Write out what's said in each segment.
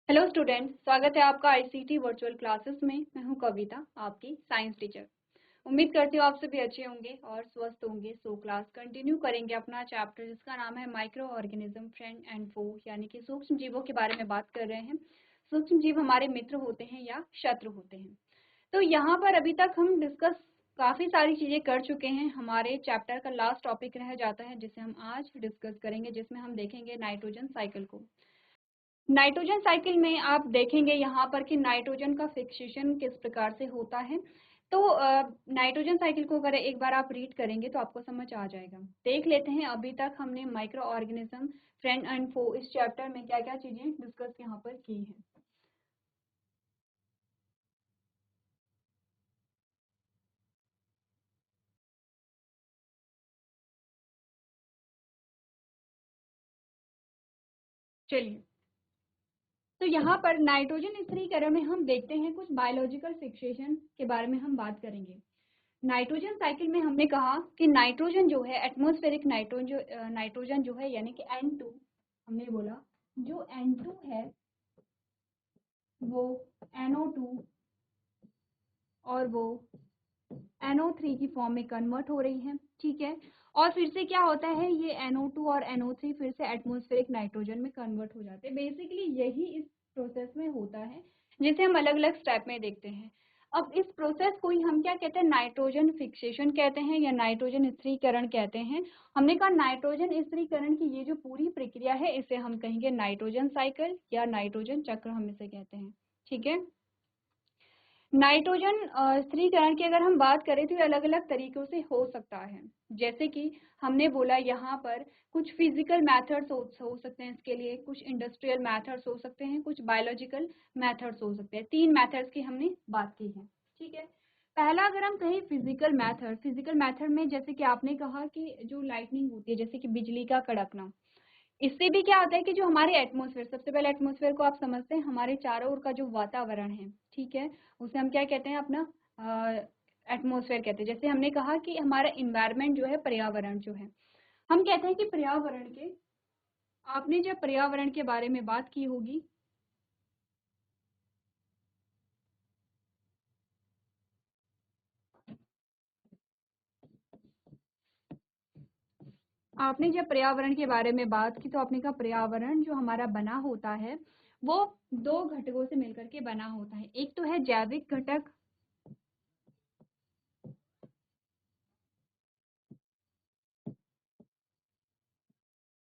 Hello student, स्वागत है आपका आईसीटी वर्चुअल क्लासेस में। मैं हूं कविता, आपकी साइंस टीचर। उम्मीद करती हूँ आप सभी अच्छे होंगे और स्वस्थ होंगे। सो क्लास कंटिन्यू करेंगे अपना चैप्टर जिसका नाम है माइक्रो ऑर्गेनिज्म फ्रेंड एंड फो, यानी कि सूक्ष्म जीवों के बारे में बात कर रहे हैं। सूक्ष्म जीव हमारे मित्र होते हैं या शत्रु होते हैं। तो यहाँ पर अभी तक हम डिस्कस काफी सारी चीजें कर चुके हैं। हमारे चैप्टर का लास्ट टॉपिक रह जाता है जिसे हम आज डिस्कस करेंगे, जिसमें हम देखेंगे नाइट्रोजन साइकिल को। नाइट्रोजन साइकिल में आप देखेंगे यहाँ पर कि नाइट्रोजन का फिक्सेशन किस प्रकार से होता है। तो नाइट्रोजन साइकिल को अगर एक बार आप रीड करेंगे तो आपको समझ आ जाएगा। देख लेते हैं अभी तक हमने माइक्रो ऑर्गेनिज्म फ्रेंड एंड फो इस चैप्टर में क्या क्या चीजें डिस्कस यहाँ पर की हैं। चलिए, तो यहाँ पर नाइट्रोजन स्थिरीकरण में हम देखते हैं कुछ बायोलॉजिकल फिक्सेशन के बारे में हम बात करेंगे। नाइट्रोजन साइकिल में हमने कहा कि नाइट्रोजन जो है एटमॉस्फेरिक नाइट्रोजन जो है यानी कि N2, हमने बोला जो N2 है वो NO2 और वो NO3 की फॉर्म में कन्वर्ट हो रही है। ठीक है, और फिर से क्या होता है, ये NO2 और NO3 फिर से एटमॉस्फेरिक नाइट्रोजन में कन्वर्ट हो जाते हैं। बेसिकली यही इस प्रोसेस में होता है जिसे हम अलग अलग स्टेप में देखते हैं। अब इस प्रोसेस को ही हम क्या कहते हैं, नाइट्रोजन फिक्सेशन कहते हैं या नाइट्रोजन स्थिरीकरण कहते हैं। हमने कहा नाइट्रोजन स्थिरीकरण की ये जो पूरी प्रक्रिया है इसे हम कहेंगे नाइट्रोजन साइकिल या नाइट्रोजन चक्र हम इसे कहते हैं। ठीक है, नाइट्रोजन स्थिरीकरण की अगर हम बात करें तो ये अलग अलग तरीकों से हो सकता है। जैसे कि हमने बोला यहाँ पर कुछ फिजिकल मेथड्स हो सकते हैं इसके लिए, कुछ इंडस्ट्रियल मेथड्स हो सकते हैं, कुछ बायोलॉजिकल मेथड्स हो सकते हैं। 3 मेथड्स की हमने बात की है। ठीक है, पहला अगर हम कहें फिजिकल मेथड में जैसे कि आपने कहा कि जो लाइटनिंग होती है, जैसे कि बिजली का कड़कना, इससे भी क्या होता है कि जो हमारे एटमॉस्फेयर, सबसे पहले एटमॉस्फेयर को आप समझते हैं, हमारे चारों ओर का जो वातावरण है, ठीक है, उसे हम क्या कहते हैं, अपना एटमॉस्फेयर कहते हैं। जैसे हमने कहा कि हमारा इन्वायरमेंट जो है, पर्यावरण जो है, हम कहते हैं कि पर्यावरण के, आपने जब पर्यावरण के बारे में बात की होगी, आपने जब पर्यावरण के बारे में बात की तो आपने कहा पर्यावरण जो हमारा बना होता है वो 2 घटकों से मिलकर के बना होता है। एक तो है जैविक घटक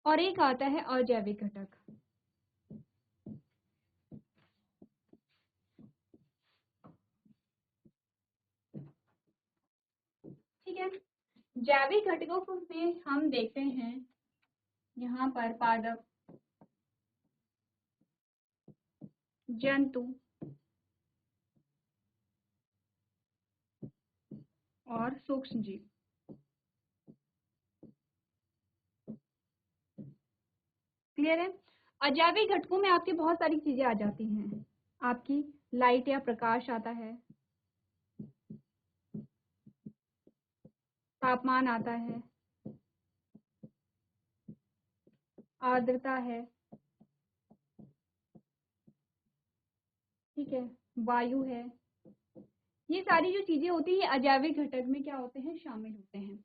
और एक आता है अजैविक घटक। ठीक है, जैविक घटकों में हम देखते हैं यहाँ पर पादप, जंतु और सूक्ष्म जीव। क्लियर है। अजैविक घटकों में आपकी बहुत सारी चीजें आ जाती हैं। आपकी लाइट या प्रकाश आता है, तापमान आता है, आर्द्रता है, ठीक है, वायु है। ये सारी जो चीजें होती है अजैविक घटक में क्या होते हैं, शामिल होते हैं।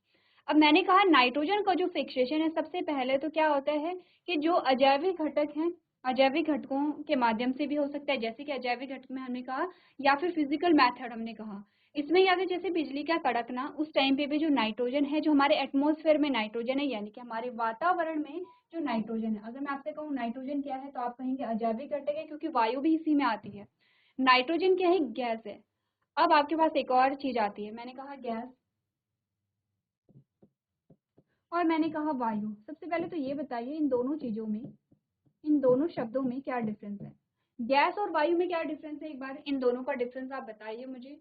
अब मैंने कहा नाइट्रोजन का जो फिक्सेशन है, सबसे पहले तो क्या होता है कि जो अजैविक घटक हैं, अजैविक घटकों के माध्यम से भी हो सकता है, जैसे कि अजैविक घटक में हमने कहा, या फिर फिजिकल मेथड हमने कहा, इसमें या फिर जैसे बिजली का कड़कना, उस टाइम पे भी जो नाइट्रोजन है, जो हमारे एटमॉस्फेयर में नाइट्रोजन है, यानी कि हमारे वातावरण में जो नाइट्रोजन है, अगर मैं आपसे कहूँ नाइट्रोजन क्या है तो आप कहेंगे अजैविक घटक है, क्योंकि वायु भी इसी में आती है। नाइट्रोजन क्या है, गैस है। अब आपके पास एक और चीज आती है, मैंने कहा गैस और मैंने कहा वायु। सबसे पहले तो ये बताइए इन दोनों चीजों में, इन दोनों शब्दों में क्या डिफरेंस है, गैस और वायु में क्या डिफरेंस है, एक बार इन दोनों का डिफरेंस आप बताइए मुझे।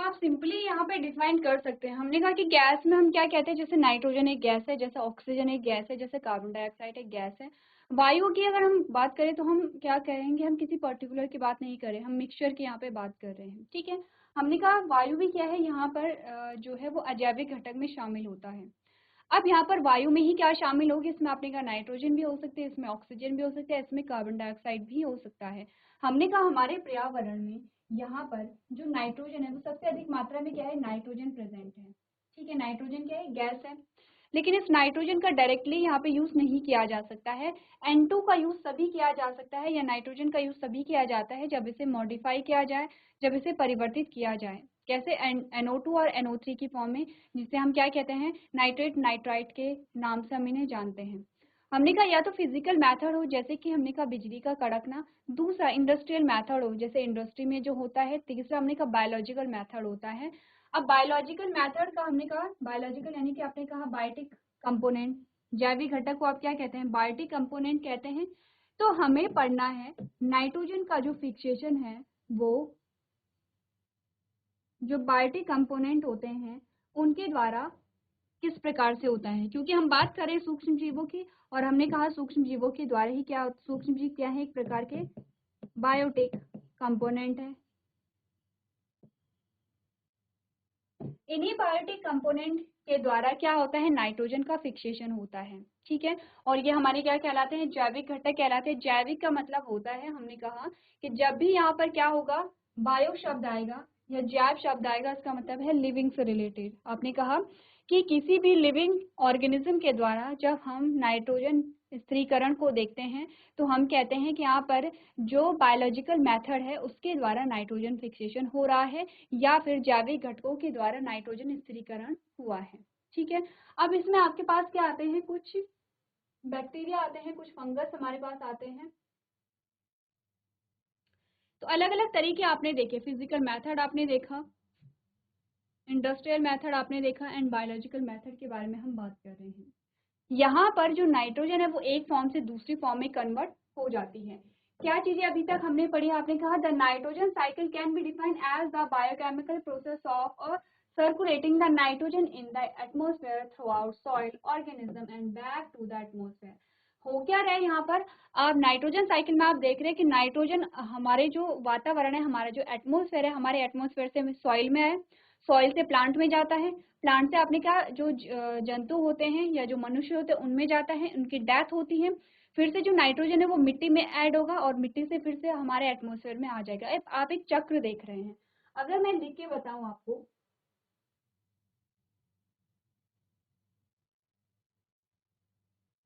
आप सिंपली यहाँ पे डिफाइन कर सकते हैं। हमने कहा कि गैस में हम क्या कहते हैं, जैसे नाइट्रोजन एक गैस है, जैसे ऑक्सीजन एक गैस है, जैसे कार्बन डाइऑक्साइड एक गैस है। वायु की अगर हम बात करें तो हम क्या कहेंगे, हम किसी पर्टिकुलर की बात नहीं करें, हम मिक्सचर की यहाँ पे बात कर रहे हैं, ठीक है। हमने कहा वायु भी क्या है, यहाँ पर जो है वो अजैविक घटक में शामिल होता है। अब यहाँ पर वायु में ही क्या शामिल होगी, इसमें आपने कहा नाइट्रोजन भी हो सकते हैं, इसमें ऑक्सीजन भी हो सकता है, इसमें कार्बन डाइऑक्साइड भी हो सकता है। हमने कहा हमारे पर्यावरण में यहाँ पर जो नाइट्रोजन है वो सबसे अधिक मात्रा में क्या है, नाइट्रोजन प्रेजेंट है, ठीक है। नाइट्रोजन क्या है, गैस है, लेकिन इस नाइट्रोजन का डायरेक्टली यहाँ पे यूज नहीं किया जा सकता है। N2 का यूज तभी किया जा सकता है, या नाइट्रोजन का यूज तभी किया जाता है जब इसे मॉडिफाई किया जाए, जब इसे परिवर्तित किया जाए, कैसे NO2 और NO3 की फॉर्म में, जिसे हम क्या कहते हैं, नाइट्रेट नाइट्राइट के नाम से हम इन्हें जानते हैं। हमने कहा या तो फिजिकल मेथड हो, जैसे कि हमने कहा बिजली का कड़कना, दूसरा इंडस्ट्रियल मेथड हो, जैसे इंडस्ट्री में जो होता है, तीसरा हमने कहा बायोलॉजिकल मेथड होता है। अब बायोलॉजिकल मेथड का हमने कहा, बायोलॉजिकल यानी कि आपने कहा बायोटिक कंपोनेंट, जैविक घटक को आप क्या कहते हैं, बायोटिक कंपोनेंट कहते हैं। तो हमें पढ़ना है नाइट्रोजन का जो फिक्सेशन है वो जो बायोटिक कंपोनेंट होते हैं उनके द्वारा किस प्रकार से होता है, क्योंकि हम बात करें सूक्ष्म जीवों की, और हमने कहा सूक्ष्म जीवों के द्वारा ही क्या, सूक्ष्म जीव क्या है, एक प्रकार के बायोटिक कंपोनेंट है। इन्हीं बायोटिक कंपोनेंट के द्वारा क्या होता है, नाइट्रोजन का फिक्सेशन होता है, ठीक है। और ये हमारे क्या कहलाते हैं, जैविक घटक कहलाते हैं। जैविक का मतलब होता है, हमने कहा कि जब भी यहाँ पर क्या होगा, बायो शब्द आएगा या जैव शब्द आएगा, इसका मतलब है लिविंग से रिलेटेड। आपने कहा कि किसी भी लिविंग ऑर्गेनिज्म के द्वारा जब हम नाइट्रोजन स्थिरीकरण को देखते हैं तो हम कहते हैं कि यहाँ पर जो बायोलॉजिकल मेथड है उसके द्वारा नाइट्रोजन फिक्सेशन हो रहा है, या फिर जैविक घटकों के द्वारा नाइट्रोजन स्थिरीकरण हुआ है, ठीक है। अब इसमें आपके पास क्या आते हैं, कुछ बैक्टीरिया आते हैं, कुछ फंगस हमारे पास आते हैं। तो अलग अलग तरीके आपने देखे, फिजिकल मेथड आपने देखा, इंडस्ट्रियल मेथड आपने देखा, एंड बायोलॉजिकल मेथड के बारे में हम बात कर रहे हैं। यहाँ पर जो नाइट्रोजन है वो एक फॉर्म से दूसरी फॉर्म में कन्वर्ट हो जाती है। क्या चीजें अभी तक हमने पढ़ी, आपने कहा the nitrogen cycle can be defined as the biochemical process of circulating the nitrogen in the atmosphere throughout soil organism and back to the atmosphere. हो क्या रहा है यहाँ पर, आप नाइट्रोजन साइकिल में आप देख रहे हैं कि नाइट्रोजन हमारे जो वातावरण है, हमारा जो एटमोस्फेयर है, हमारे एटमोस्फेयर से सॉइल में है, सॉइल से प्लांट में जाता है, प्लांट से आपने क्या, जो जंतु होते हैं या जो मनुष्य होते हैं उनमें जाता है, उनकी डेथ होती है, फिर से जो नाइट्रोजन है वो मिट्टी में ऐड होगा और मिट्टी से फिर से हमारे एटमॉस्फेयर में आ जाएगा। आप एक चक्र देख रहे हैं। अगर मैं लिख के बताऊं आपको,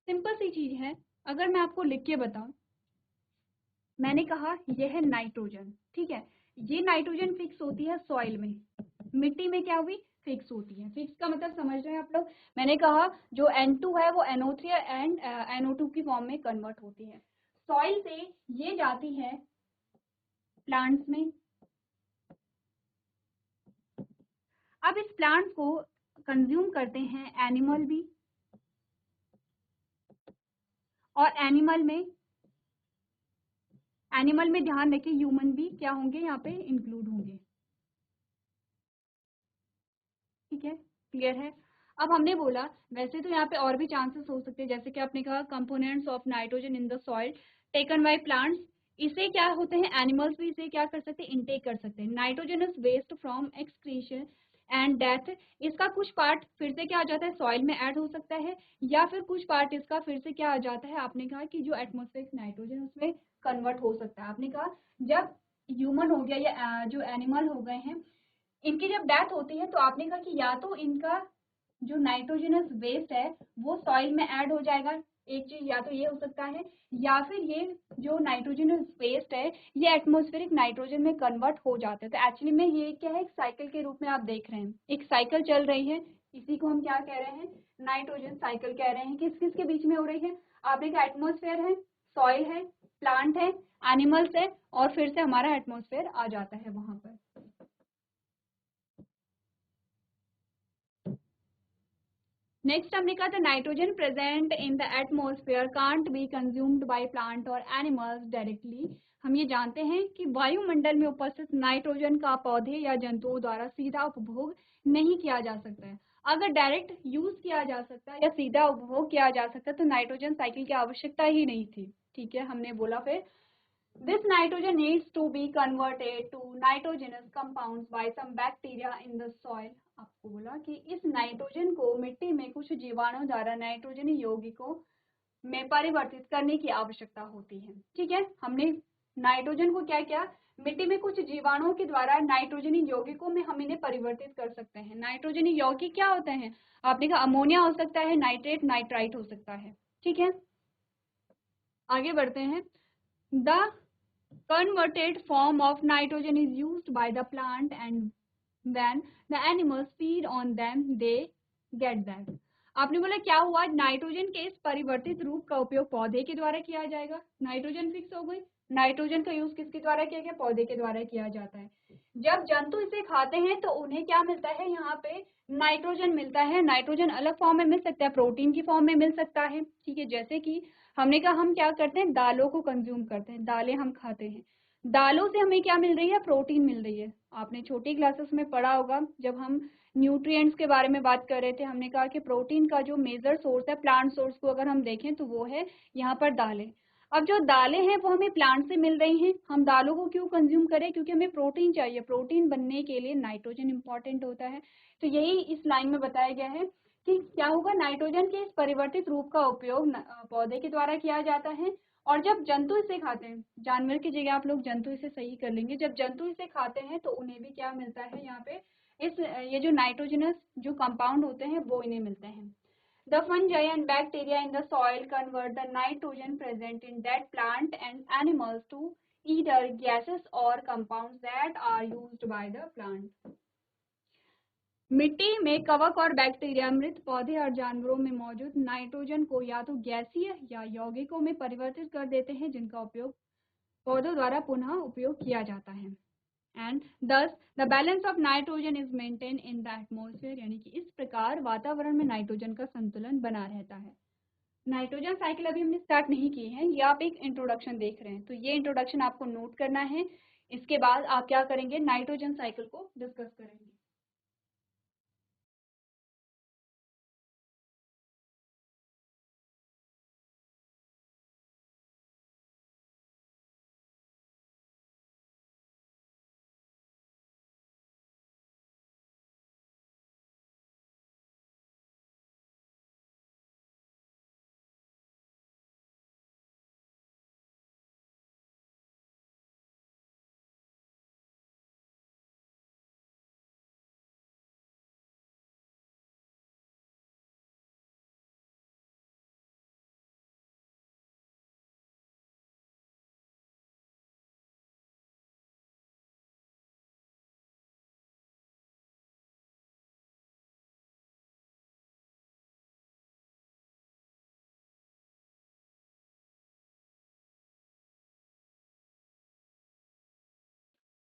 सिंपल सी चीज है, अगर मैं आपको लिख के बताऊं, मैंने कहा यह है नाइट्रोजन, ठीक है। ये नाइट्रोजन फिक्स होती है सॉइल में, मिट्टी में क्या हुई, फिक्स होती है। फिक्स का मतलब समझ रहे हैं आप लोग, मैंने कहा जो N2 है वो NO3 एंड NO2 की फॉर्म में कन्वर्ट होती है। सॉइल से ये जाती है प्लांट्स में। अब इस प्लांट्स को कंज्यूम करते हैं एनिमल भी, और एनिमल में ध्यान रखें ह्यूमन भी क्या होंगे, यहाँ पे इंक्लूड होंगे, ठीक है, क्लियर है। अब हमने बोला वैसे तो यहाँ पे और भी चांसेस हो सकते हैं, जैसे कि आपने कहा components of nitrogen in the soil taken by plants, इसे क्या होते हैं, एनिमल्स भी इसे क्या कर सकते हैं, इनटेक कर सकते हैं। Nitrogenous waste from excretion and death, इसका कुछ पार्ट फिर से क्या आ जाता है, सॉइल में ऐड हो सकता है, या फिर कुछ पार्ट इसका फिर से क्या आ जाता है, आपने कहा कि जो एटमोस्फेरिक नाइट्रोजन उसमें कन्वर्ट हो सकता है। आपने कहा जब ह्यूमन हो गया या जो एनिमल हो गए हैं, इनकी जब डेथ होती है तो आपने कहा कि या तो इनका जो नाइट्रोजनस वेस्ट है वो सॉइल में ऐड हो जाएगा, एक चीज या तो ये हो सकता है, या फिर ये जो नाइट्रोजनस वेस्ट है ये एटमॉस्फेरिक नाइट्रोजन में कन्वर्ट हो जाते हैं। तो एक्चुअली में ये क्या है, एक साइकिल के रूप में आप देख रहे हैं, एक साइकिल चल रही है, इसी को हम क्या कह रहे हैं, नाइट्रोजन साइकिल कह रहे हैं। किस किस के बीच में हो रही है, आपने कहा एटमोस्फेयर है, सॉइल है, प्लांट है, एनिमल्स है, और फिर से हमारा एटमोस्फेयर आ जाता है वहां पर। नेक्स्ट हमने कहा था nitrogen present in the atmosphere can't be consumed by plant और एनिमल्स डायरेक्टली हम ये जानते हैं कि वायुमंडल में उपस्थित नाइट्रोजन का पौधे या जंतुओं द्वारा सीधा उपभोग नहीं किया जा सकता है। अगर डायरेक्ट यूज किया जा सकता है या सीधा उपभोग किया जा सकता है तो नाइट्रोजन साइकिल की आवश्यकता ही नहीं थी। ठीक है, हमने बोला फिर this nitrogen needs to be converted to nitrogenous compounds by some bacteria in the soil। आपको बोला कि इस नाइट्रोजन को मिट्टी में कुछ जीवाणु द्वारा नाइट्रोजनी यौगिकों में परिवर्तित करने की आवश्यकता होती है। ठीक है, हमने नाइट्रोजन को क्या किया, मिट्टी में कुछ जीवाणुओं के द्वारा नाइट्रोजनी यौगिकों में हम इन्हें परिवर्तित कर सकते हैं। नाइट्रोजनी यौगिक क्या होते हैं, आपने कहा अमोनिया हो सकता है, नाइट्रेट नाइट्राइट हो सकता है। ठीक है, आगे बढ़ते हैं। The converted form of nitrogen is used by the plant and when the animals feed on them they get that। आपने बोला क्या हुआ, नाइट्रोजन के इस परिवर्तित रूप का उपयोग पौधे के द्वारा किया जाएगा। नाइट्रोजन फिक्स हो गई, नाइट्रोजन का यूज किसके द्वारा किया गया, पौधे के द्वारा किया जाता है। जब जंतु इसे खाते हैं तो उन्हें क्या मिलता है, यहाँ पे नाइट्रोजन मिलता है। नाइट्रोजन अलग फॉर्म में मिल सकता है, प्रोटीन की फॉर्म में मिल सकता है। ठीक है, जैसे कि हमने कहा हम क्या करते हैं, दालों को कंज्यूम करते हैं, दालें हम खाते हैं, दालों से हमें क्या मिल रही है, प्रोटीन मिल रही है। आपने छोटी क्लासेस में पढ़ा होगा जब हम न्यूट्रिएंट्स के बारे में बात कर रहे थे, हमने कहा कि प्रोटीन का जो मेजर सोर्स है प्लांट सोर्स को अगर हम देखें तो वो है यहाँ पर दालें। अब जो दालें हैं वो हमें प्लांट से मिल रही हैं, हम दालों को क्यों कंज्यूम करें, क्योंकि हमें प्रोटीन चाहिए, प्रोटीन बनने के लिए नाइट्रोजन इंपॉर्टेंट होता है। तो यही इस लाइन में बताया गया है कि क्या होगा, नाइट्रोजन के इस परिवर्तित रूप का उपयोग पौधे के द्वारा किया जाता है और जब जंतु इसे खाते हैं, जानवर की जगह आप लोग जंतु इसे सही कर लेंगे, जब जंतु इसे खाते हैं तो उन्हें भी क्या मिलता है, यहाँ पे ये जो नाइट्रोजनस जो कंपाउंड होते हैं वो इन्हें मिलते हैं। The fungi and bacteria in the soil convert the nitrogen present in that plant and animals to either gases or compounds that are used by the plant। मिट्टी में कवक और बैक्टीरिया मृत पौधे और जानवरों में मौजूद नाइट्रोजन को या तो गैसीय या यौगिकों में परिवर्तित कर देते हैं जिनका उपयोग पौधों द्वारा पुनः उपयोग किया जाता है। एंड दस the balance of nitrogen is maintain in the atmosphere, यानी कि इस प्रकार वातावरण में नाइट्रोजन का संतुलन बना रहता है। नाइट्रोजन साइकिल अभी हमने स्टार्ट नहीं की है, ये आप एक इंट्रोडक्शन देख रहे हैं, तो ये इंट्रोडक्शन आपको नोट करना है। इसके बाद आप क्या करेंगे, नाइट्रोजन साइकिल को डिस्कस करेंगे।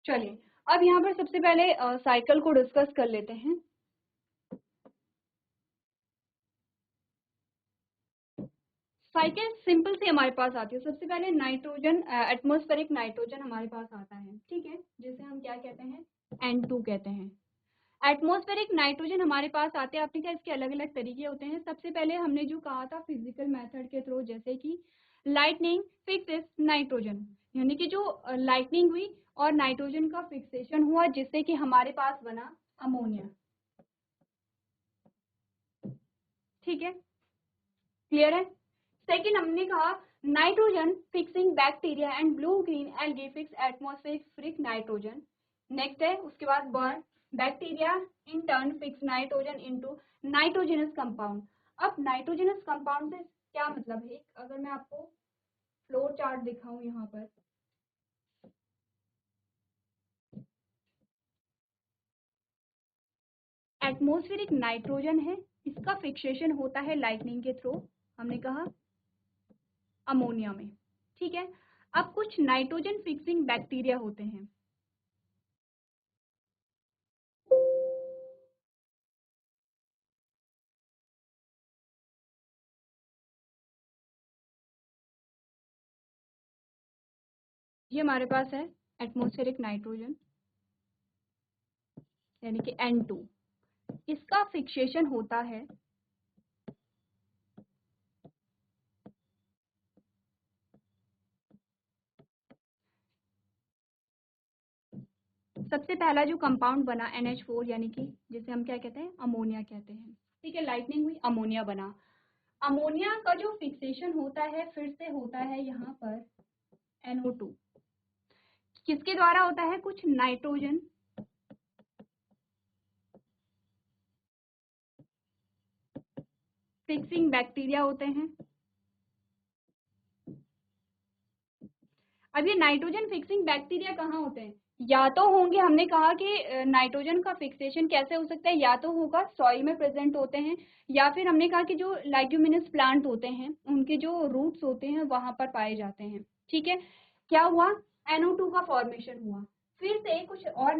चलिए, अब यहाँ पर सबसे पहले साइकिल को डिस्कस कर लेते हैं। साइकिल सिंपल से हमारे पास आती है। सबसे पहले नाइट्रोजन, एटमॉस्फेरिक नाइट्रोजन हमारे पास आता है, ठीक है, जिसे हम क्या कहते हैं, N2 कहते हैं। एटमॉस्फेरिक नाइट्रोजन हमारे पास आते हैं, आपने कहा इसके अलग अलग तरीके होते हैं। सबसे पहले हमने जो कहा था फिजिकल मेथड के थ्रू, जैसे कि लाइटनिंग फिक्सेस नाइट्रोजन, यानी कि जो लाइटनिंग हुई और नाइट्रोजन का फिक्सेशन हुआ जिससे कि हमारे पास बना अमोनिया। ठीक है, क्लियर है। सेकेंड हमने कहा nitrogen fixing bacteria and blue green algae fix atmospheric nitrogen. Next है उसके बाद burn bacteria in turn fix nitrogen into nitrogenous compound. अब नाइट्रोजनस कंपाउंड से क्या मतलब है, अगर मैं आपको फ्लो चार्ट दिखाऊं, यहाँ पर एटमॉस्फेरिक नाइट्रोजन है, इसका फिक्सेशन होता है लाइटनिंग के थ्रू, हमने कहा अमोनिया में। ठीक है, अब कुछ नाइट्रोजन फिक्सिंग बैक्टीरिया होते हैं। ये हमारे पास है एटमॉस्फेरिक नाइट्रोजन यानी कि N2। इसका फिक्सेशन होता है सबसे पहला जो कंपाउंड बना NH4 यानी कि जिसे हम क्या कहते हैं, अमोनिया कहते हैं। ठीक है, लाइटनिंग हुई, अमोनिया बना। अमोनिया का जो फिक्सेशन होता है फिर से होता है यहाँ पर NO2। किसके द्वारा होता है, कुछ नाइट्रोजन फिक्सिंग बैक्टीरिया होते हैं। अब ये नाइट्रोजन फिक्सिंग बैक्टीरिया कहाँ होते हैं, या तो होंगे, हमने कहा कि नाइट्रोजन का फिक्सेशन कैसे हो सकता है, या तो होगा सॉइल में प्रेजेंट होते हैं, या फिर हमने कहा कि जो लेग्यूमिनस प्लांट होते हैं उनके जो रूट्स होते हैं वहां पर पाए जाते हैं। ठीक है, क्या हुआ, NO2 का फॉर्मेशन हुआ, फिर से कुछ और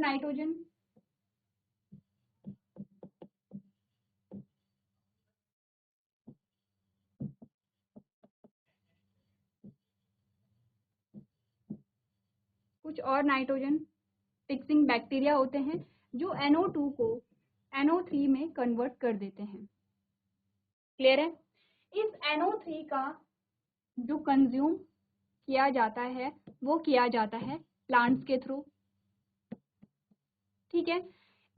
नाइट्रोजन फिक्सिंग बैक्टीरिया होते हैं जो NO2 को NO3 में कन्वर्ट कर देते हैं। क्लियर है, इस NO3 का जो कंज्यूम किया जाता है वो किया जाता है प्लांट्स के थ्रू। ठीक है,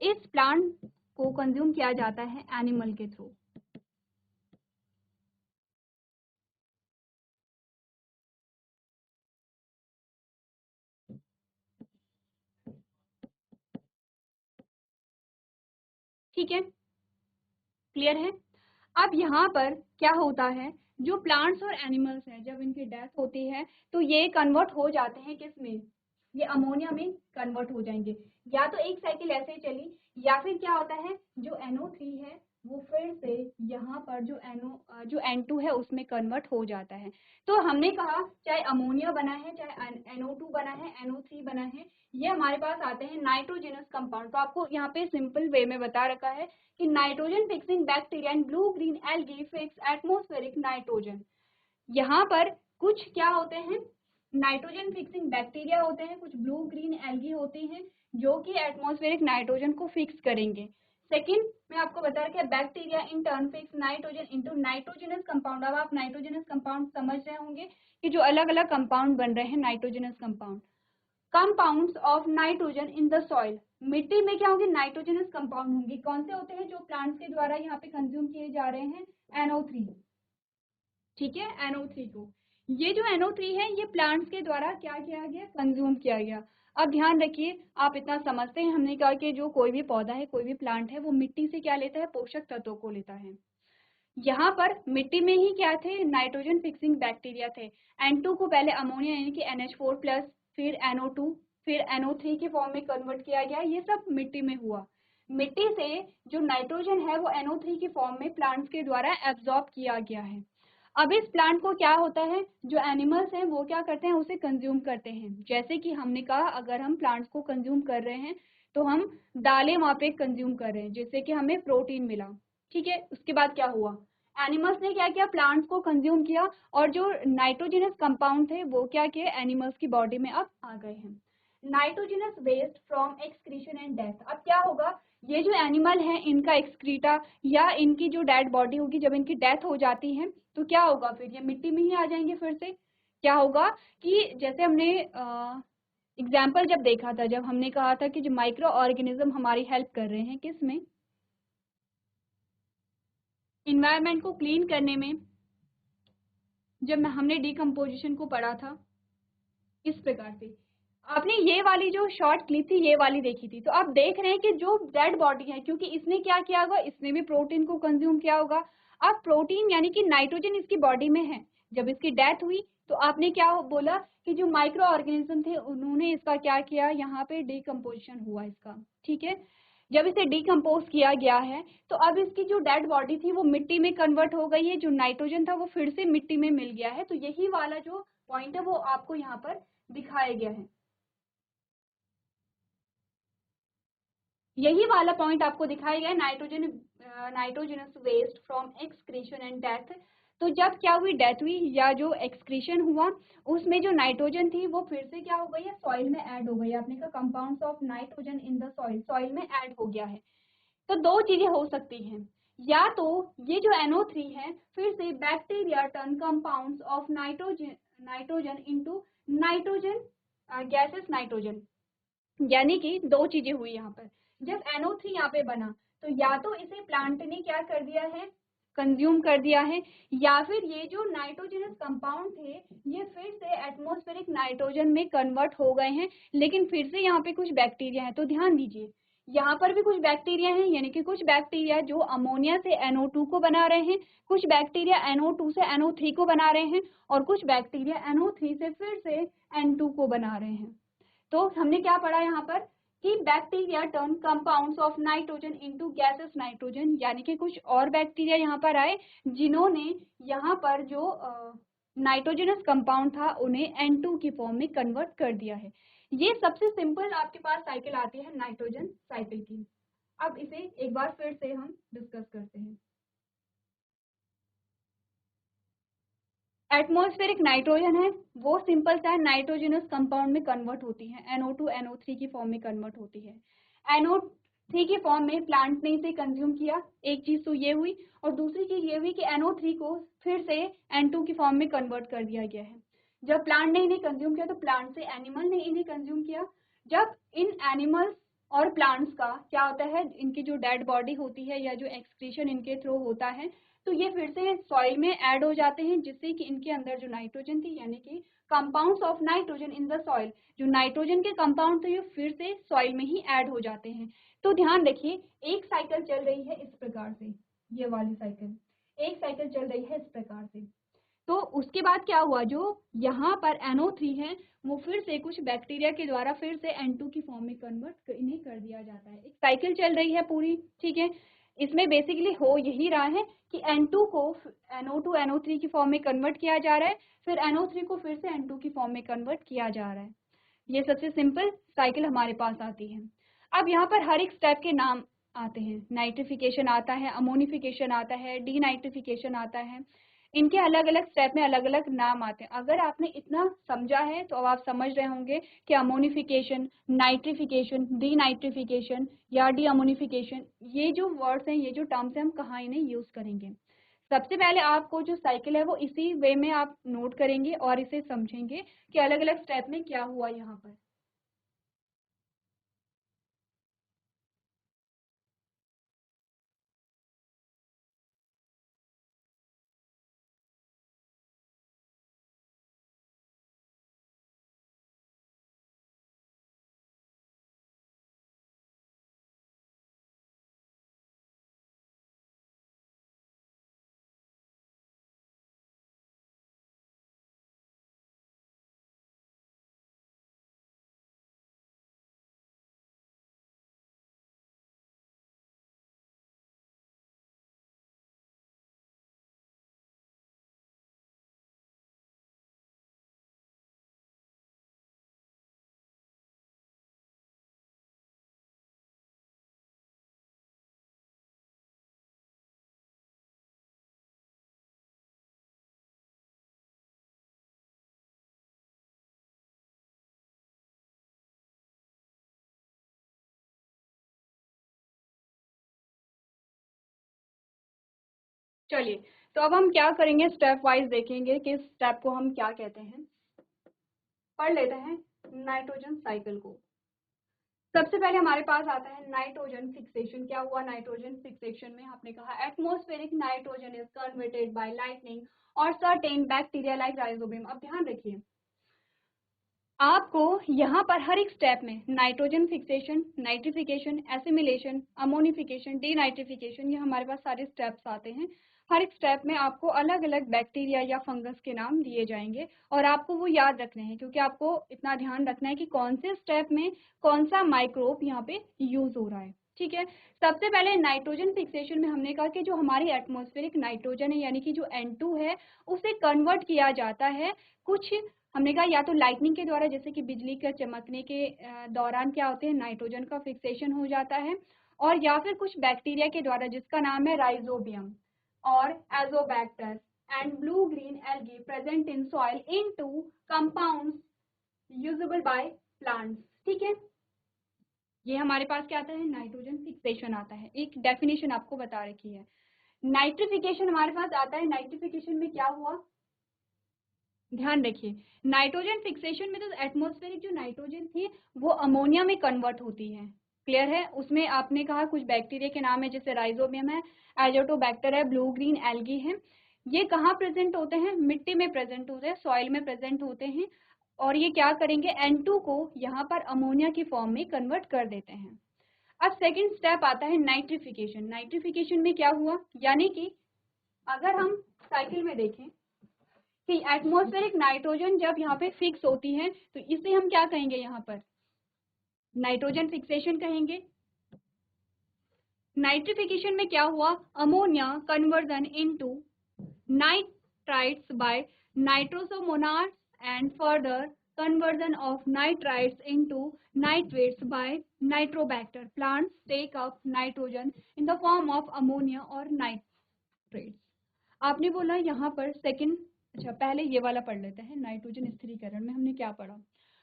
इस प्लांट को कंज्यूम किया जाता है एनिमल के थ्रू। ठीक है, क्लियर है। अब यहाँ पर क्या होता है, जो प्लांट्स और एनिमल्स हैं जब इनकी डेथ होती है तो ये कन्वर्ट हो जाते हैं किस में, ये अमोनिया में कन्वर्ट हो जाएंगे। या तो एक साइकिल ऐसे ही चली, या फिर क्या होता है जो NO3 है वो फिर से यहाँ पर जो N2 है उसमें कन्वर्ट हो जाता है। तो हमने कहा चाहे अमोनिया बना है, चाहे NO2 बना है, NO3 बना है, ये हमारे पास आते हैं नाइट्रोजनस कंपाउंड। तो आपको यहाँ पे सिंपल वे में बता रखा है कि nitrogen fixing bacteria and blue green algae fix atmospheric nitrogen. यहाँ पर कुछ क्या होते हैं, नाइट्रोजन फिक्सिंग बैक्टीरिया होते हैं, कुछ ब्लू ग्रीन एल्गी होती हैं जो कि एटमॉस्फेरिक नाइट्रोजन को फिक्स करेंगे। सेकंड मैं आपको बता रहा bacteria in turn fix nitrogen into nitrogenous compound. अब आप नाइट्रोजनस कंपाउंड समझ रहे होंगे कि जो अलग अलग कंपाउंड बन रहे हैं nitrogenous compound. Compounds of nitrogen in the soil, मिट्टी में क्या होंगे, नाइट्रोजनस कंपाउंड होंगे। कौन से होते हैं, जो प्लांट्स के द्वारा यहाँ पे कंज्यूम किए जा रहे हैं, NO3। ठीक है, NO3 को, ये जो NO3 है ये प्लांट्स के द्वारा क्या किया गया, कंज्यूम किया गया। अब ध्यान रखिए, आप इतना समझते हैं, हमने कहा कि जो कोई भी पौधा है, कोई भी प्लांट है, वो मिट्टी से क्या लेता है, पोषक तत्वों को लेता है। यहाँ पर मिट्टी में ही क्या थे, नाइट्रोजन फिक्सिंग बैक्टीरिया थे। N2 को पहले अमोनिया यानी कि NH4 प्लस, फिर NO2, फिर NO3 के फॉर्म में कन्वर्ट किया गया। ये सब मिट्टी में हुआ। मिट्टी से जो नाइट्रोजन है वो NO3 के फॉर्म में प्लांट्स के द्वारा एब्जॉर्ब किया गया है। अब इस प्लांट को क्या होता है, जो एनिमल्स हैं वो क्या करते हैं, उसे कंज्यूम करते हैं। जैसे कि हमने कहा अगर हम प्लांट्स को कंज्यूम कर रहे हैं तो हम दालें वहाँ पे कंज्यूम कर रहे हैं जिससे कि हमें प्रोटीन मिला। ठीक है, उसके बाद क्या हुआ, एनिमल्स ने क्या किया, प्लांट्स को कंज्यूम किया, और जो नाइट्रोजनस कंपाउंड थे वो क्या किए, एनिमल्स की बॉडी में अब आ गए हैं। Nitrogenous waste from excretion and death. अब क्या होगा, ये जो एनिमल है इनका एक्सक्रीटा या इनकी जो डेड बॉडी होगी, जब इनकी डेथ हो जाती है तो क्या होगा, फिर ये मिट्टी में ही आ जाएंगे। फिर से क्या होगा कि जैसे हमने एग्जाम्पल जब देखा था, जब हमने कहा था कि जो माइक्रो ऑर्गेनिज्म हमारी हेल्प कर रहे हैं किस में, इन्वायरमेंट को क्लीन करने में, जब हमने डिकम्पोजिशन को पढ़ा था इस प्रकार से। आपने ये वाली जो शॉर्ट क्लिप थी ये वाली देखी थी, तो आप देख रहे हैं कि जो डेड बॉडी है, क्योंकि इसने क्या किया होगा, इसने भी प्रोटीन को कंज्यूम किया होगा। अब प्रोटीन यानी कि नाइट्रोजन इसकी बॉडी में है, जब इसकी डेथ हुई तो आपने क्या बोला कि जो माइक्रो ऑर्गेनिज्म थे उन्होंने इसका क्या किया, यहाँ पे डिकम्पोजिशन हुआ इसका। ठीक है, जब इसे डिकम्पोज किया गया है तो अब इसकी जो डेड बॉडी थी वो मिट्टी में कन्वर्ट हो गई है, जो नाइट्रोजन था वो फिर से मिट्टी में मिल गया है। तो यही वाला जो पॉइंट है वो आपको यहाँ पर दिखाया गया है, यही वाला पॉइंट आपको दिखाया गया है, nitrogenous waste from excretion and death. तो जब क्या हुई, डेथ हुई या जो एक्सक्रीशन हुआ, उसमें जो नाइट्रोजन थी वो फिर से क्या हो गई है, सॉइल में ऐड हो गई है। आपने कहा compounds of nitrogen in the soil, soil में ऐड हो गया है। तो दो चीजें हो सकती हैं, या तो ये जो NO3 है फिर से bacteria turn compounds of nitrogen into nitrogen gases nitrogen, यानी कि दो चीजें हुई यहाँ पर। जब NO3 यहाँ पे बना तो या तो इसे प्लांट ने क्या कर दिया है, कंज्यूम कर दिया है, या फिर ये जो नाइट्रोजनस कंपाउंड थे ये फिर से एटमॉस्फेरिक नाइट्रोजन में कन्वर्ट हो गए हैं, लेकिन फिर से यहाँ पे कुछ बैक्टीरिया है। तो ध्यान दीजिए, यहाँ पर भी कुछ बैक्टीरिया हैं, यानी कि कुछ बैक्टीरिया जो अमोनिया से NO2 को बना रहे हैं, कुछ बैक्टीरिया NO2 से NO3 को बना रहे हैं, और कुछ बैक्टीरिया NO3 से फिर से N2 को बना रहे हैं। तो हमने क्या पढ़ा यहाँ पर कि bacteria turn compounds of nitrogen into gases nitrogen, यानी कि कुछ और बैक्टीरिया यहाँ पर आए जिन्होंने यहाँ पर जो नाइट्रोजनस कंपाउंड था उन्हें N2 की फॉर्म में कन्वर्ट कर दिया है। ये सबसे सिंपल आपके पास साइकिल आती है नाइट्रोजन साइकिल की। अब इसे एक बार फिर से हम डिस्कस करते हैं। एटमॉस्फेरिक नाइट्रोजन है वो सिंपल सा नाइट्रोजनस कंपाउंड में कन्वर्ट होती है, NO2 NO3 की फॉर्म में कन्वर्ट होती है। NO3 की फॉर्म में प्लांट ने इसे कंज्यूम किया, एक चीज तो ये हुई, और दूसरी चीज ये हुई कि NO3 को फिर से N2 की फॉर्म में कन्वर्ट कर दिया गया है। जब प्लांट ने इन्हें कंज्यूम किया तो प्लांट से एनिमल ने इन्हें कंज्यूम किया। जब इन एनिमल्स और प्लांट्स का क्या होता है, इनकी जो डेड बॉडी होती है या जो एक्सक्रीशन इनके थ्रू होता है, तो ये फिर से सॉइल में ऐड हो जाते हैं, जिससे कि इनके अंदर जो नाइट्रोजन थी, यानी कि compounds of nitrogen in the soil, जो नाइट्रोजन के कंपाउंड थे ये फिर से सॉइल में ही ऐड हो जाते हैं। तो ध्यान रखिए, एक साइकिल चल रही है इस प्रकार से, ये वाली साइकिल, एक साइकिल चल रही है इस प्रकार से। तो उसके बाद क्या हुआ, जो यहाँ पर NO3 है वो फिर से कुछ बैक्टीरिया के द्वारा फिर से N2 की फॉर्म में कन्वर्ट इन्हें कर दिया जाता है। एक साइकिल चल रही है पूरी, ठीक है। इसमें बेसिकली हो यही रहा है कि N2 को NO2 NO3 की फॉर्म में कन्वर्ट किया जा रहा है, फिर NO3 को फिर से N2 की फॉर्म में कन्वर्ट किया जा रहा है। ये सबसे सिंपल साइकिल हमारे पास आती है। अब यहाँ पर हर एक स्टेप के नाम आते हैं, नाइट्रिफिकेशन आता है, अमोनिफिकेशन आता है, डीनाइट्रिफिकेशन आता है। इनके अलग अलग स्टेप में अलग अलग नाम आते हैं। अगर आपने इतना समझा है तो अब आप समझ रहे होंगे कि अमोनिफिकेशन, नाइट्रिफिकेशन, डीनाइट्रिफिकेशन या डी अमोनिफिकेशन, ये जो वर्ड्स हैं, ये जो टर्म्स हैं, हम कहाँ इन्हें यूज करेंगे। सबसे पहले आपको जो साइकिल है वो इसी वे में आप नोट करेंगे और इसे समझेंगे कि अलग अलग स्टेप में क्या हुआ यहाँ पर। चलिए, तो अब हम क्या करेंगे, स्टेप वाइज देखेंगे कि इस स्टेप को हम क्या कहते हैं। पढ़ लेते हैं नाइट्रोजन साइकिल को। सबसे पहले हमारे पास आता है नाइट्रोजन फिक्सेशन। क्या हुआ नाइट्रोजन फिक्सेशन में, आपने कहा atmospheric nitrogen is converted bye lightning और सर्टेन बैक्टीरिया लाइक राइजोबियम। अब ध्यान रखिए, आपको यहाँ पर हर एक स्टेप में nitrogen fixation, nitrification, assimilation, ammonification, denitrification, ये हमारे पास सारे स्टेप्स आते हैं। हर एक स्टेप में आपको अलग अलग बैक्टीरिया या फंगस के नाम दिए जाएंगे और आपको वो याद रखने हैं, क्योंकि आपको इतना ध्यान रखना है कि कौन से स्टेप में कौन सा माइक्रोब यहाँ पे यूज हो रहा है। ठीक है, सबसे पहले नाइट्रोजन फिक्सेशन में हमने कहा कि जो हमारी एटमॉस्फेरिक नाइट्रोजन है, यानी कि जो N2 है, उसे कन्वर्ट किया जाता है कुछ, हमने कहा या तो लाइटनिंग के द्वारा, जैसे कि बिजली के चमकने के दौरान क्या होते हैं, नाइट्रोजन का फिक्सेशन हो जाता है, और या फिर कुछ बैक्टीरिया के द्वारा जिसका नाम है राइजोबियम और Azotobacter, and blue-green algae present in soil into compounds usable by plants। ठीक है, ये हमारे पास क्या आता है, नाइट्रोजन फिक्सेशन आता है। एक डेफिनेशन आपको बता रखी है। नाइट्रिफिकेशन हमारे पास आता है। नाइट्रिफिकेशन में क्या हुआ, ध्यान रखिए, नाइट्रोजन फिक्सेशन में तो एटमॉस्फेरिक जो नाइट्रोजन थी वो अमोनिया में कन्वर्ट होती है। क्लियर है, उसमें आपने कहा कुछ बैक्टीरिया के नाम है, जैसे राइजोबियम है, एजोटोबैक्टर है, ब्लू ग्रीन एल्गी है। ये कहाँ प्रेजेंट होते हैं, मिट्टी में प्रेजेंट होते हैं, सॉइल में प्रेजेंट होते हैं, और ये क्या करेंगे, N2 को यहाँ पर अमोनिया की फॉर्म में कन्वर्ट कर देते हैं। अब सेकेंड स्टेप आता है नाइट्रिफिकेशन। नाइट्रिफिकेशन में क्या हुआ, यानी कि अगर हम साइकिल में देखें कि एटमॉस्फेरिक नाइट्रोजन जब यहाँ पे फिक्स होती है तो इसे हम क्या कहेंगे, यहाँ पर नाइट्रोजन फिक्सेशन कहेंगे। नाइट्रिफिकेशन में क्या हुआ, ammonia conversion into nitrites by Nitrosomonas and further conversion of nitrites into nitrates by nitrobacter. Plants take up nitrogen in the form of ammonia or nitrates. आपने बोला यहाँ पर सेकंड, अच्छा पहले ये वाला पढ़ लेते हैं। नाइट्रोजन स्थिरीकरण में हमने क्या पढ़ा,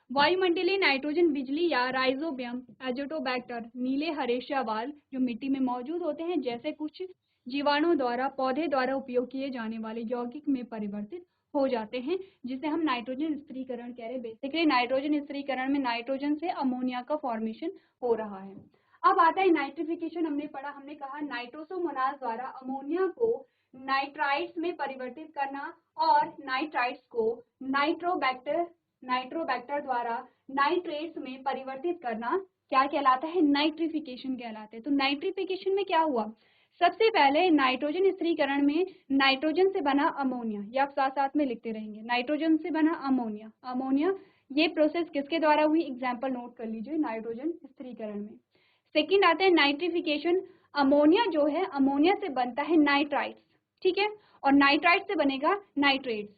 वायुमंडलीय नाइट्रोजन बिजली या राइजोबियम, एजोटोबैक्टर, नीले हरे शैवाल जो मिट्टी में मौजूद होते हैं, जैसे कुछ जीवाणुओं द्वारा पौधे द्वारा उपयोग किए जाने वाले यौगिक में परिवर्तित हो जाते हैं, जिसे हम नाइट्रोजन स्थिरीकरण कह रहे हैं। बेसिकली नाइट्रोजन स्थिरीकरण में नाइट्रोजन से अमोनिया का फॉर्मेशन हो रहा है। अब आता है नाइट्रिफिकेशन, हमने पढ़ा, हमने कहा नाइट्रोसोमोनास द्वारा अमोनिया को नाइट्राइट्स में परिवर्तित करना और नाइट्राइट्स को नाइट्रोबैक्टर द्वारा नाइट्रेट्स में परिवर्तित करना क्या कहलाता है, नाइट्रिफिकेशन कहलाते हैं। तो नाइट्रिफिकेशन में क्या हुआ, सबसे पहले नाइट्रोजन स्थिरीकरण में नाइट्रोजन से बना अमोनिया, ये आप साथ साथ में लिखते रहेंगे, नाइट्रोजन से बना अमोनिया, अमोनिया, ये प्रोसेस किसके द्वारा हुई, एग्जाम्पल नोट कर लीजिए, नाइट्रोजन स्थिरीकरण में। सेकेंड आता है नाइट्रिफिकेशन, अमोनिया जो है अमोनिया से बनता है नाइट्राइट्स, ठीक है, और नाइट्राइट से बनेगा नाइट्रेट्स।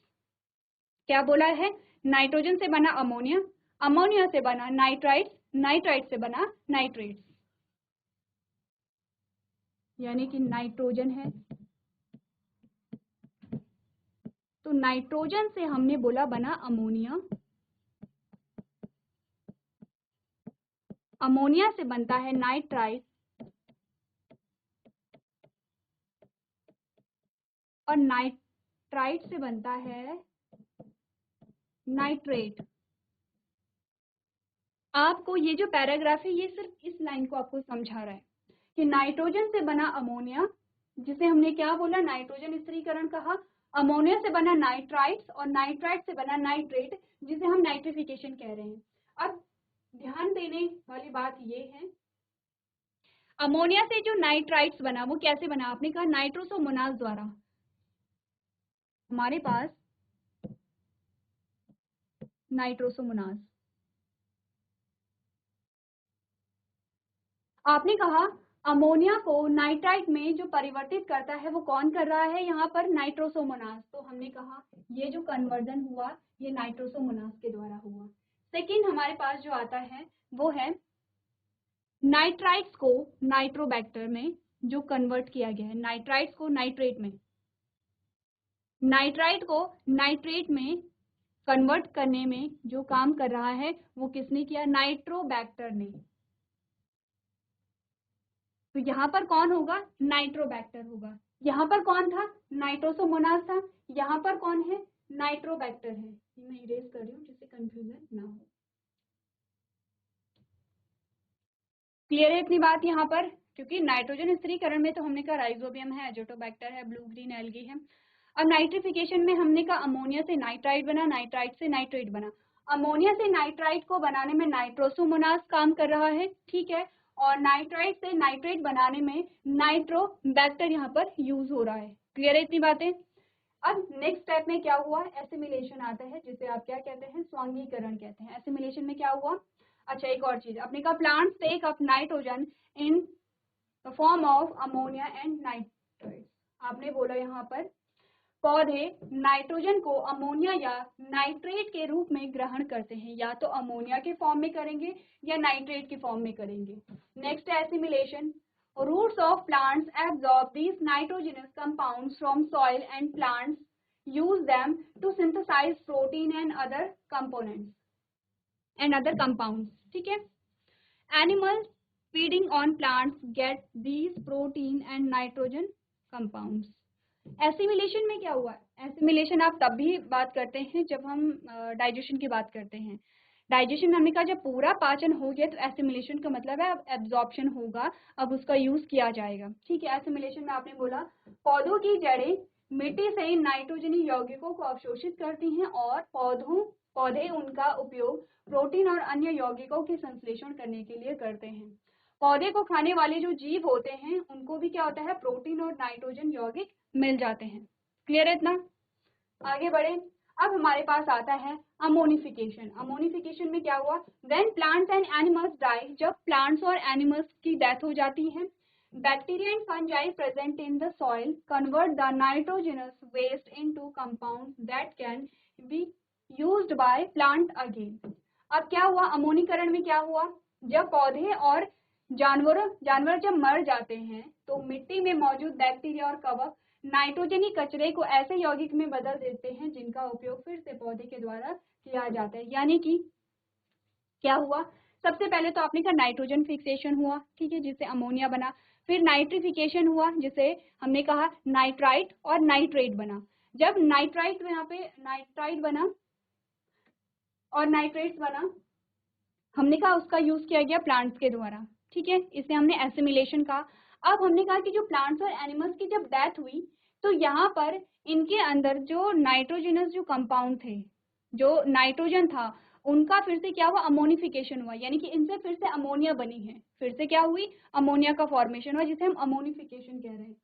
क्या बोला है, नाइट्रोजन से बना अमोनिया, अमोनिया से बना नाइट्राइट्स, नाइट्राइट से बना नाइट्रेट्स, यानी कि नाइट्रोजन है तो नाइट्रोजन से हमने बोला बना अमोनिया, अमोनिया से बनता है नाइट्राइट और नाइट्राइट से बनता है नाइट्रेट। आपको ये जो पैराग्राफ है ये सिर्फ इस लाइन को आपको समझा रहा है कि नाइट्रोजन से बना अमोनिया, जिसे हमने क्या बोला, नाइट्रोजन स्थिरीकरण कहा, अमोनिया से बना नाइट्राइट्स और नाइट्राइट से बना नाइट्रेट, जिसे हम नाइट्रिफिकेशन कह रहे हैं। अब ध्यान देने वाली बात ये है, अमोनिया से जो नाइट्राइट्स बना वो कैसे बना, आपने कहा नाइट्रोसोमोनास द्वारा। हमारे पास नाइट्रोसोमोनास, आपने कहा अमोनिया को नाइट्राइट में जो परिवर्तित करता है वो कौन कर रहा है, यहाँ पर नाइट्रोसोमोनास। तो हमने कहा ये जो कन्वर्जन हुआ ये नाइट्रोसोमोनास के द्वारा हुआ। सेकेंड हमारे पास जो आता है वो है नाइट्राइट्स को नाइट्रोबैक्टर में जो कन्वर्ट किया गया है, नाइट्राइट्स को नाइट्रेट में, नाइट्राइट को नाइट्रेट में कन्वर्ट करने में जो काम कर रहा है वो किसने किया, नाइट्रोबैक्टर ने। तो यहाँ पर कौन होगा, नाइट्रोबैक्टर होगा। यहाँ पर कौन था, नाइट्रोसोमोनास था, यहाँ पर कौन है, नाइट्रोबैक्टर है। ये मैं इरेज कर रही हूँ जिससे कंफ्यूजन ना हो। क्लियर है इतनी बात यहाँ पर, क्योंकि नाइट्रोजन स्थिरीकरण में तो हमने कहा राइजोबियम है, एजोटोबैक्टर है, ब्लू ग्रीन एल्गी है। अब नाइट्रिफिकेशन में हमने कहा अमोनिया से नाइट्राइट बना, नाइट्राइट से नाइट्रेट बना। अमोनिया से नाइट्राइट को बनाने में नाइट्रोसोमोनास काम कर रहा है, ठीक है, और नाइट्राइट से नाइट्रेट बनाने में नाइट्रोबैक्टर यहाँ पर यूज हो रहा है। क्लियर है इतनी बातें। अब नेक्स्ट स्टेप में क्या हुआ, एसिमिलेशन आता है, जिसे आप क्या कहते हैं, स्वांगीकरण कहते हैं। एसिमिलेशन में क्या हुआ, अच्छा एक और चीज, अपने का plants take up nitrogen in the form of ammonia and nitrite. आपने बोला यहाँ पर पौधे नाइट्रोजन को अमोनिया या नाइट्रेट के रूप में ग्रहण करते हैं, या तो अमोनिया के फॉर्म में करेंगे या नाइट्रेट के फॉर्म में करेंगे। नेक्स्ट है assimilation, roots of plants absorb these nitrogenous compounds from soil and plants use them to synthesize protein and other components and other compounds. ठीक है, animals feeding on plants get these protein and nitrogen compounds. Assimilation में क्या हुआ है? Assimilation आप तब भी बात करते हैं जब हम डाइजेशन की बात करते हैं. डाइजेशन हमने कहा जब पूरा पाचन हो गया तो एसिमिलेशन का मतलब है अब एब्जॉर्प्शन होगा, अब उसका यूज किया जाएगा. ठीक है, एसिमिलेशन में आपने बोला पौधों की जड़ें मिट्टी से नाइट्रोजनी यौगिकों को अवशोषित करती हैं और पौधे उनका उपयोग प्रोटीन और अन्य यौगिकों के संश्लेषण करने के लिए करते हैं. पौधे को खाने वाले जो जीव होते हैं उनको भी क्या होता है, प्रोटीन और नाइट्रोजन यौगिक मिल जाते हैं. क्लियर है इतना? आगे बढ़े. अब हमारे पास आता है अमोनिफिकेशन. अमोनिफिकेशन में क्या हुआ? When plants and animals die, जब प्लांट्स और एनिमल्स की डेथ हो जाती है, bacteria and fungi present in the soil convert the nitrogenous waste into compounds that can be used by plant again. अब क्या हुआ? अमोनीकरण में क्या हुआ? जब पौधे और जानवर जब मर जाते हैं तो मिट्टी में मौजूद बैक्टीरिया और कवक नाइट्रोजनी कचरे को ऐसे यौगिक में बदल देते हैं जिनका उपयोग फिर से पौधे के द्वारा किया जाता है. यानी कि क्या हुआ? सबसे पहले तो आपने कहा नाइट्रोजन फिक्सेशन हुआ, ठीक है, जिससे अमोनिया बना. फिर नाइट्रिफिकेशन हुआ जिसे हमने कहा नाइट्राइट और नाइट्रेट बना. जब नाइट्राइट यहाँ पे नाइट्राइट बना और नाइट्रेट्स बना, हमने कहा उसका यूज किया गया प्लांट्स के द्वारा. ठीक है, इसे हमने एसिमिलेशन कहा. अब हमने कहा कि जो प्लांट्स और एनिमल्स की जब डेथ हुई तो यहाँ पर इनके अंदर जो नाइट्रोजनस जो कंपाउंड थे, जो नाइट्रोजन था, उनका फिर से क्या हुआ? अमोनिफिकेशन हुआ. यानी कि इनसे फिर से अमोनिया बनी है, फिर से क्या हुई? अमोनिया का फॉर्मेशन हुआ, जिसे हम अमोनिफिकेशन कह रहे हैं.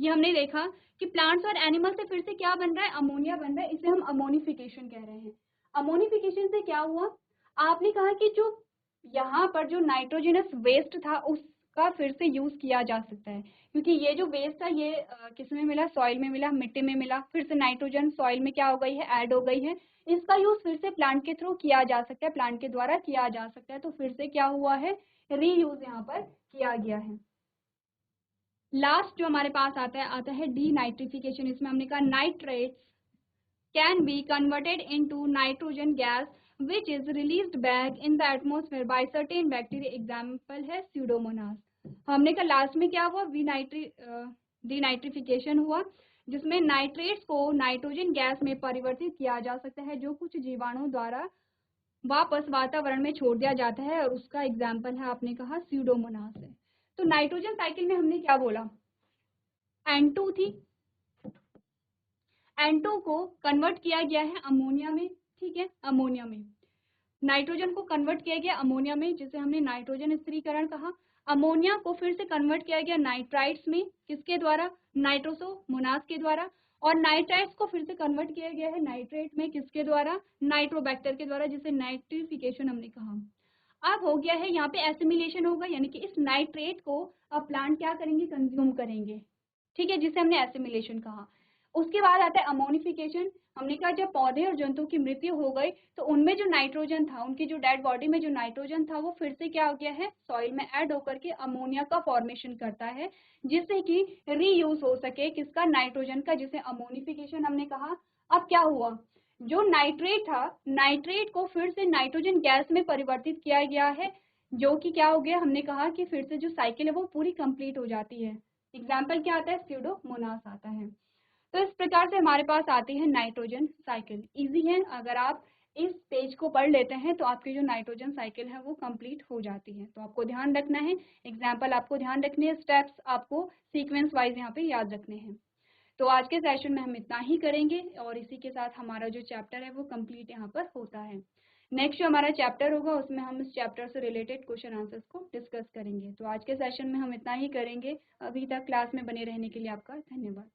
ये हमने देखा कि प्लांट्स और एनिमल से फिर से क्या बन रहा है? अमोनिया बन रहा है, इसे हम अमोनिफिकेशन कह रहे हैं. अमोनिफिकेशन से क्या हुआ? आपने कहा कि जो यहाँ पर जो नाइट्रोजनस वेस्ट था उसका फिर से यूज किया जा सकता है, क्योंकि ये जो वेस्ट था ये किसमें मिला? सॉइल में मिला, मिट्टी में मिला, फिर से नाइट्रोजन सॉइल में क्या हो गई है? ऐड हो गई है. इसका यूज फिर से प्लांट के थ्रू किया जा सकता है, प्लांट के द्वारा किया जा सकता है. तो फिर से क्या हुआ है? रीयूज यहाँ पर किया गया है. लास्ट जो हमारे पास आता है डीनाइट्रिफिकेशन. इसमें हमने कहा nitrates can be converted into nitrogen gas which is released back in the atmosphere by certain bacteria. Example है स्यूडोमोनास. हमने कहा लास्ट में क्या हुआ? डीनाइट्रिफिकेशन हुआ, जिसमें नाइट्रेट्स को नाइट्रोजन गैस में परिवर्तित किया जा सकता है जो कुछ जीवाणुओं द्वारा वापस वातावरण में छोड़ दिया जाता है, और उसका एग्जाम्पल है आपने कहा स्यूडोमोनास है. तो नाइट्रोजन साइकिल में हमने क्या बोला? N2 थी, N2 को कन्वर्ट किया गया है अमोनिया में. ठीक है, अमोनिया में नाइट्रोजन को कन्वर्ट किया गया अमोनिया में, जिसे हमने नाइट्रोजन स्थिरीकरण कहा. अमोनिया को फिर से कन्वर्ट किया गया नाइट्राइट्स में, किसके द्वारा? नाइट्रोसोमोनास के द्वारा. और नाइट्राइट्स को फिर से कन्वर्ट किया गया है नाइट्रेट में, किसके द्वारा? नाइट्रोबैक्टर के द्वारा, जिसे नाइट्रिफिकेशन हमने कहा. अब हो गया है यहाँ पे एसिमिलेशन होगा, यानी कि इस नाइट्रेट को अब प्लांट क्या करेंगे? कंज्यूम करेंगे. ठीक है, जिसे हमने एसिमिलेशन कहा. उसके बाद आता है अमोनिफिकेशन. हमने कहा जब पौधे और जंतु की मृत्यु हो गई तो उनमें जो नाइट्रोजन था, उनकी जो डेड बॉडी में जो नाइट्रोजन था, वो फिर से क्या हो गया है? सॉइल में ऐड होकर के अमोनिया का फॉर्मेशन करता है, जिससे कि रीयूज हो सके किसका? नाइट्रोजन का, जिसे अमोनिफिकेशन हमने कहा. अब क्या हुआ? जो नाइट्रेट था, नाइट्रेट को फिर से नाइट्रोजन गैस में परिवर्तित किया गया है, जो कि क्या हो गया? हमने कहा कि फिर से जो साइकिल है वो पूरी कंप्लीट हो जाती है. एग्जाम्पल क्या आता है? स्यूडोमोनास आता है. तो इस प्रकार से हमारे पास आती है नाइट्रोजन साइकिल. इजी है, अगर आप इस पेज को पढ़ लेते हैं तो आपकी जो नाइट्रोजन साइकिल है वो कंप्लीट हो जाती है. तो आपको ध्यान रखना है, एग्जाम्पल आपको ध्यान रखने हैं, स्टेप्स आपको सीक्वेंस वाइज यहाँ पे याद रखने हैं. तो आज के सेशन में हम इतना ही करेंगे और इसी के साथ हमारा जो चैप्टर है वो कंप्लीट यहाँ पर होता है. नेक्स्ट जो हमारा चैप्टर होगा उसमें हम इस चैप्टर से रिलेटेड क्वेश्चन आंसर्स को डिस्कस करेंगे. तो आज के सेशन में हम इतना ही करेंगे. अभी तक क्लास में बने रहने के लिए आपका धन्यवाद.